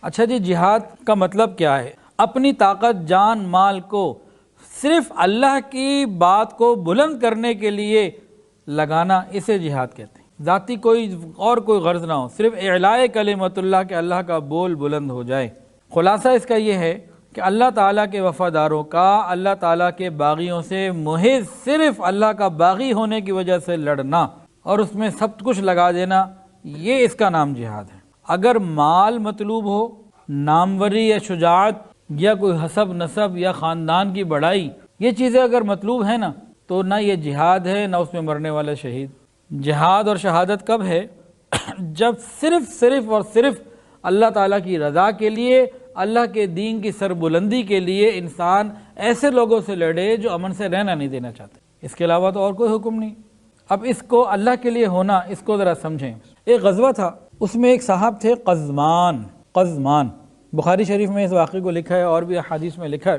اچھا جی، جہاد کا مطلب کیا ہے؟ اپنی طاقت، جان، مال کو صرف اللہ کی بات کو بلند کرنے کے لیے لگانا، اسے جہاد کہتے ہیں۔ ذاتی کوئی غرض نہ ہو، صرف اعلاء کلمت اللہ کہ اللہ کا بول بلند ہو جائے۔ خلاصہ اس کا یہ ہے کہ اللہ تعالیٰ کے وفاداروں کا اللہ تعالیٰ کے باغیوں سے محض صرف اللہ کا باغی ہونے کی وجہ سے لڑنا اور اس میں سب کچھ لگا دینا، یہ اس کا نام جہاد ہے۔ اگر مال مطلوب ہو، ناموری یا شجاعت یا کوئی حسب نسب یا خاندان کی بڑائی، یہ چیزیں اگر مطلوب ہیں نا، تو نہ یہ جہاد ہے، نہ اس میں مرنے والا شہید۔ جہاد اور شہادت کب ہے؟ جب صرف اور صرف اللہ تعالیٰ کی رضا کے لیے، اللہ کے دین کی سربلندی کے لیے انسان ایسے لوگوں سے لڑے جو امن سے رہنا نہیں دینا چاہتے، اس کے علاوہ تو اور کوئی حکم نہیں۔ اب اس کو اللہ کے لیے ہونا، اس کو ذرا سمجھیں۔ ایک غزوہ تھا، اس میں ایک صاحب تھے قزمان، بخاری شریف میں اس واقعے کو لکھا ہے اور بھی احادیث میں لکھا ہے۔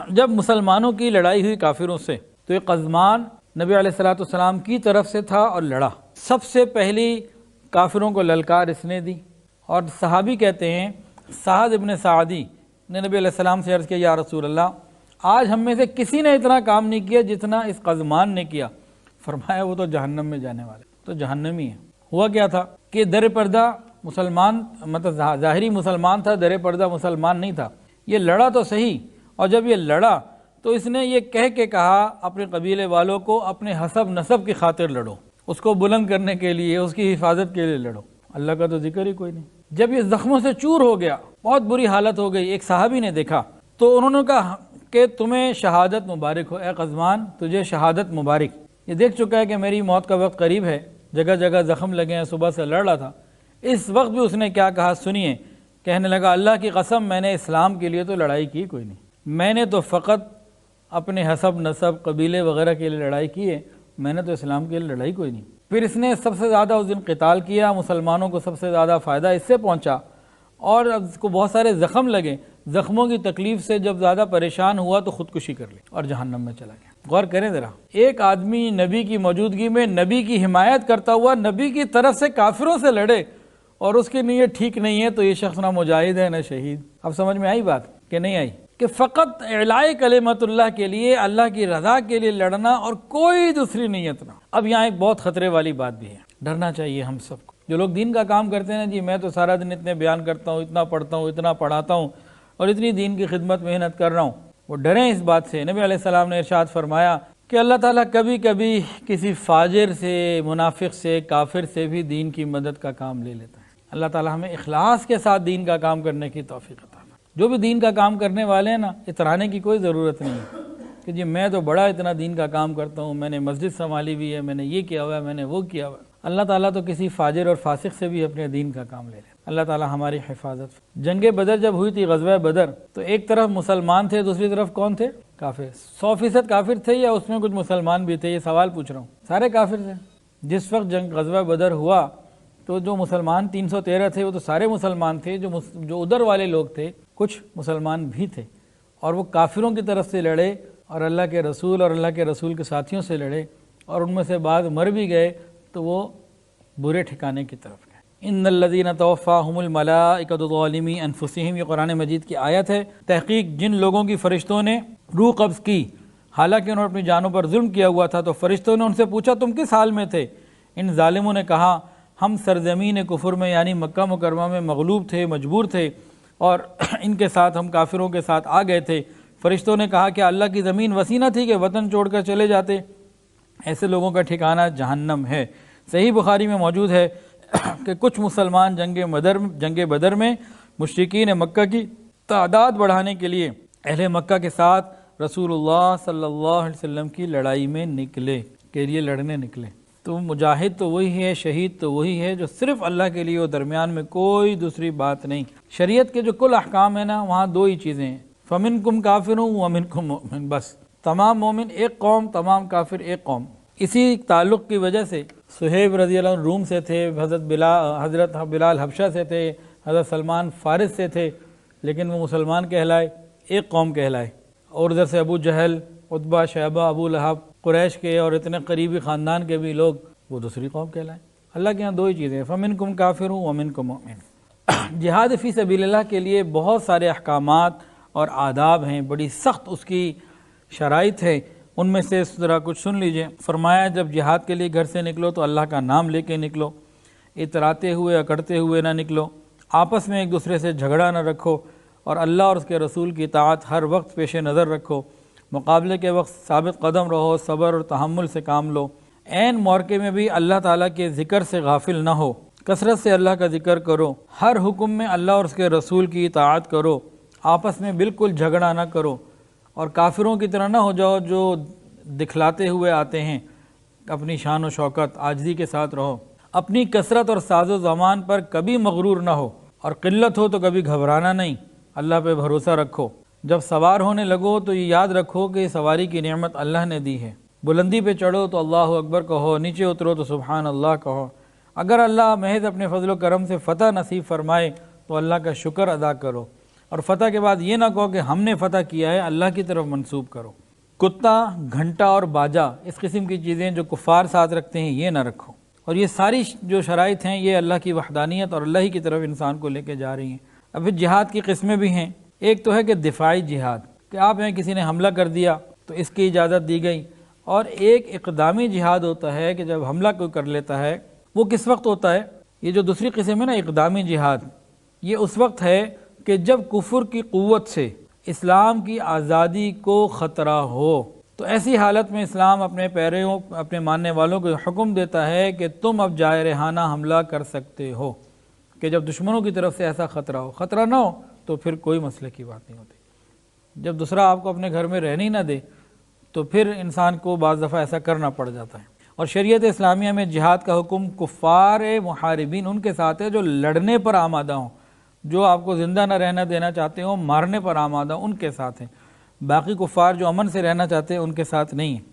جب مسلمانوں کی لڑائی ہوئی کافروں سے، تو یہ قزمان نبی علیہ الصلوۃ والسلام کی طرف سے تھا اور لڑا۔ سب سے پہلی کافروں کو للکار اس نے دی، اور صحابی کہتے ہیں سعد ابن سعدی نے نبی علیہ السلام سے عرض کیا، یا رسول اللہ، آج ہم میں سے کسی نے اتنا کام نہیں کیا جتنا اس قزمان نے کیا۔ فرمایا وہ تو جہنم میں جانے والے، تو جہنمی ہے۔ ہوا کیا تھا کہ در پردہ مسلمان، مطلب ظاہری مسلمان تھا، در پردہ مسلمان نہیں تھا۔ یہ لڑا تو صحیح، اور جب یہ لڑا تو اس نے یہ کہہ کے کہا اپنے قبیلے والوں کو، اپنے حسب نسب کی خاطر لڑو، اس کو بلند کرنے کے لیے، اس کی حفاظت کے لیے لڑو، اللہ کا تو ذکر ہی کوئی نہیں۔ جب یہ زخموں سے چور ہو گیا، بہت بری حالت ہو گئی، ایک صحابی نے دیکھا تو انہوں نے کہا کہ تمہیں شہادت مبارک ہو، اے قزمان تجھے شہادت مبارک۔ یہ دیکھ چکا ہے کہ میری موت کا وقت قریب ہے، جگہ جگہ زخم لگے ہیں، صبح سے لڑ رہا تھا۔ اس وقت بھی اس نے کیا کہا سنیے، کہنے لگا، اللہ کی قسم میں نے اسلام کے لیے تو لڑائی کی کوئی نہیں، میں نے تو فقط اپنے حسب نسب قبیلے وغیرہ کے لیے لڑائی کی ہے، میں نے تو اسلام کے لیے لڑائی کوئی نہیں۔ پھر اس نے سب سے زیادہ اس دن قتال کیا، مسلمانوں کو سب سے زیادہ فائدہ اس سے پہنچا، اور اس کو بہت سارے زخم لگے۔ زخموں کی تکلیف سے جب زیادہ پریشان ہوا تو خودکشی کر لی اور جہنم میں چلا گیا۔ غور کریں ذرا، ایک آدمی نبی کی موجودگی میں نبی کی حمایت کرتا ہوا نبی کی طرف سے کافروں سے لڑے، اور اس کی نیت ٹھیک نہیں ہے، تو یہ شخص نہ مجاہد ہے نہ شہید۔ اب سمجھ میں آئی بات کہ نہیں آئی؟ کہ فقط اعلاء کلمت اللہ کے لیے، اللہ کی رضا کے لیے لڑنا، اور کوئی دوسری نیت نہ۔ اب یہاں ایک بہت خطرے والی بات بھی ہے، ڈرنا چاہیے ہم سب کو۔ جو لوگ دین کا کام کرتے ہیں جی، میں تو سارا دن اتنے بیان کرتا ہوں، اتنا پڑھتا ہوں، اتنا پڑھاتا ہوں، اور اتنی دین کی خدمت محنت کر رہا ہوں، وہ ڈریں اس بات سے۔ نبی علیہ السلام نے ارشاد فرمایا کہ اللہ تعالیٰ کبھی کبھی کسی فاجر سے، منافق سے، کافر سے بھی دین کی مدد کا کام لے لیتا ہے۔ اللہ تعالیٰ ہمیں اخلاص کے ساتھ دین کا کام کرنے کی توفیق عطا فرمائے۔ جو بھی دین کا کام کرنے والے ہیں نا، اترانے کی کوئی ضرورت نہیں ہے کہ جی میں تو بڑا اتنا دین کا کام کرتا ہوں، میں نے مسجد سنبھالی بھی ہے، میں نے یہ کیا ہوا ہے، میں نے وہ کیا ہوا ہے۔ اللہ تعالیٰ تو کسی فاجر اور فاسق سے بھی اپنے دین کا کام لے لے۔ اللہ تعالیٰ ہماری حفاظت۔ جنگ بدر جب ہوئی تھی، غزوہ بدر، تو ایک طرف مسلمان تھے، دوسری طرف کون تھے؟ کافر۔ 100% کافر تھے یا اس میں کچھ مسلمان بھی تھے؟ یہ سوال پوچھ رہا ہوں۔ سارے کافر تھے۔ جس وقت غزوہ بدر ہوا تو جو مسلمان 313 تھے وہ تو سارے مسلمان تھے، جو ادھر والے لوگ تھے کچھ مسلمان بھی تھے، اور وہ کافروں کی طرف سے لڑے، اور اللہ کے رسول اور اللہ کے رسول کے ساتھیوں سے لڑے، اور ان میں سے بعض مر بھی گئے تو وہ برے ٹھکانے کی طرف گئے۔ ان الذین توفاہم الملائکۃ ظالمی انفسہم، یہ قرآن مجید کی آیت ہے۔ تحقیق جن لوگوں کی فرشتوں نے روح قبض کی، حالانکہ انہوں نے اپنی جانوں پر ظلم کیا ہوا تھا، تو فرشتوں نے ان سے پوچھا تم کس حال میں تھے؟ ان ظالموں نے کہا ہم سرزمین کفر میں یعنی مکہ مکرمہ میں مغلوب تھے، مجبور تھے، اور ان کے ساتھ ہم کافروں کے ساتھ آ گئے تھے۔ فرشتوں نے کہا کہ اللہ کی زمین وسیع نہ تھی کہ وطن چھوڑ کر چلے جاتے؟ ایسے لوگوں کا ٹھکانہ جہنم ہے۔ صحیح بخاری میں موجود ہے کہ کچھ مسلمان جنگ بدر میں مشرکین مکہ کی تعداد بڑھانے کے لیے اہل مکہ کے ساتھ رسول اللہ صلی اللہ علیہ وسلم کی لڑائی میں نکلے، کے لیے لڑنے نکلے۔ تو مجاہد تو وہی ہے، شہید تو وہی ہے جو صرف اللہ کے لیے ہو، درمیان میں کوئی دوسری بات نہیں۔ شریعت کے جو کل احکام ہیں نا، وہاں دو ہی چیزیں ہیں، فَمِنْكُمْ كَافِرٌ وَمِنْكُمْ مُؤْمِنٌ، بس۔ تمام مومن ایک قوم، تمام کافر ایک قوم۔ اسی تعلق کی وجہ سے صہیب رضی اللہ عنہ روم سے تھے، حضرت بلال حبشہ سے تھے، حضرت سلمان فارس سے تھے، لیکن وہ مسلمان کہلائے، ایک قوم کہلائے۔ اور ادھر سے ابو جہل، عتبہ، شیبہ، ابو لہب، قریش کے اور اتنے قریبی خاندان کے بھی لوگ، وہ دوسری قوم کہلائے۔ اللہ کے یہاں دو ہی چیزیں ہیں، فَمِنْكُمْ كَافِرٌ وَمِنْكُمْ مُؤْمِنٌ۔ جہاد فی سبیل اللہ کے لیے بہت سارے احکامات اور آداب ہیں، بڑی سخت اس کی شرائط ہے، ان میں سے اس طرح کچھ سن لیجئے۔ فرمایا جب جہاد کے لیے گھر سے نکلو تو اللہ کا نام لے کے نکلو، اتراتے ہوئے اکڑتے ہوئے نہ نکلو، آپس میں ایک دوسرے سے جھگڑا نہ رکھو، اور اللہ اور اس کے رسول کی اطاعت ہر وقت پیش نظر رکھو، مقابلے کے وقت ثابت قدم رہو، صبر اور تحمل سے کام لو، عین موقع میں بھی اللہ تعالیٰ کے ذکر سے غافل نہ ہو، کثرت سے اللہ کا ذکر کرو، ہر حکم میں اللہ اور اس کے رسول کی اطاعت کرو، آپس میں بالکل جھگڑا نہ کرو، اور کافروں کی طرح نہ ہو جاؤ جو دکھلاتے ہوئے آتے ہیں، اپنی شان و شوکت عاجزی کے ساتھ رہو، اپنی کثرت اور ساز و زمان پر کبھی مغرور نہ ہو، اور قلت ہو تو کبھی گھبرانا نہیں، اللہ پہ بھروسہ رکھو، جب سوار ہونے لگو تو یہ یاد رکھو کہ سواری کی نعمت اللہ نے دی ہے، بلندی پہ چڑھو تو اللہ اکبر کہو، نیچے اترو تو سبحان اللہ کہو، اگر اللہ محض اپنے فضل و کرم سے فتح نصیب فرمائے تو اللہ کا شکر ادا کرو، اور فتح کے بعد یہ نہ کہو کہ ہم نے فتح کیا ہے، اللہ کی طرف منسوب کرو۔ کتا، گھنٹا اور باجا، اس قسم کی چیزیں جو کفار ساتھ رکھتے ہیں یہ نہ رکھو، اور یہ ساری جو شرائط ہیں یہ اللہ کی وحدانیت اور اللہ ہی کی طرف انسان کو لے کے جا رہی ہیں۔ اب پھر جہاد کی قسمیں بھی ہیں، ایک تو ہے کہ دفاعی جہاد، کہ آپ میں کسی نے حملہ کر دیا تو اس کی اجازت دی گئی، اور ایک اقدامی جہاد ہوتا ہے کہ جب حملہ کوئی کر لیتا ہے، وہ کس وقت ہوتا ہے؟ یہ جو دوسری قسم ہے نا اقدامی جہاد، یہ اس وقت ہے کہ جب کفر کی قوت سے اسلام کی آزادی کو خطرہ ہو، تو ایسی حالت میں اسلام اپنے پیرووں، اپنے ماننے والوں کو حکم دیتا ہے کہ تم اب جارحانہ حملہ کر سکتے ہو، کہ جب دشمنوں کی طرف سے ایسا خطرہ ہو، خطرہ نہ ہو تو پھر کوئی مسئلے کی بات نہیں ہوتی۔ جب دوسرا آپ کو اپنے گھر میں رہنے ہی نہ دے تو پھر انسان کو بعض دفعہ ایسا کرنا پڑ جاتا ہے۔ اور شریعت اسلامیہ میں جہاد کا حکم کفار محاربین ان کے ساتھ ہے جو لڑنے پر آمادہ ہوں، جو آپ کو زندہ نہ رہنا دینا چاہتے ہوں، مارنے پر آمادہ ان کے ساتھ ہیں، باقی کفار جو امن سے رہنا چاہتے ہیں ان کے ساتھ نہیں ہیں۔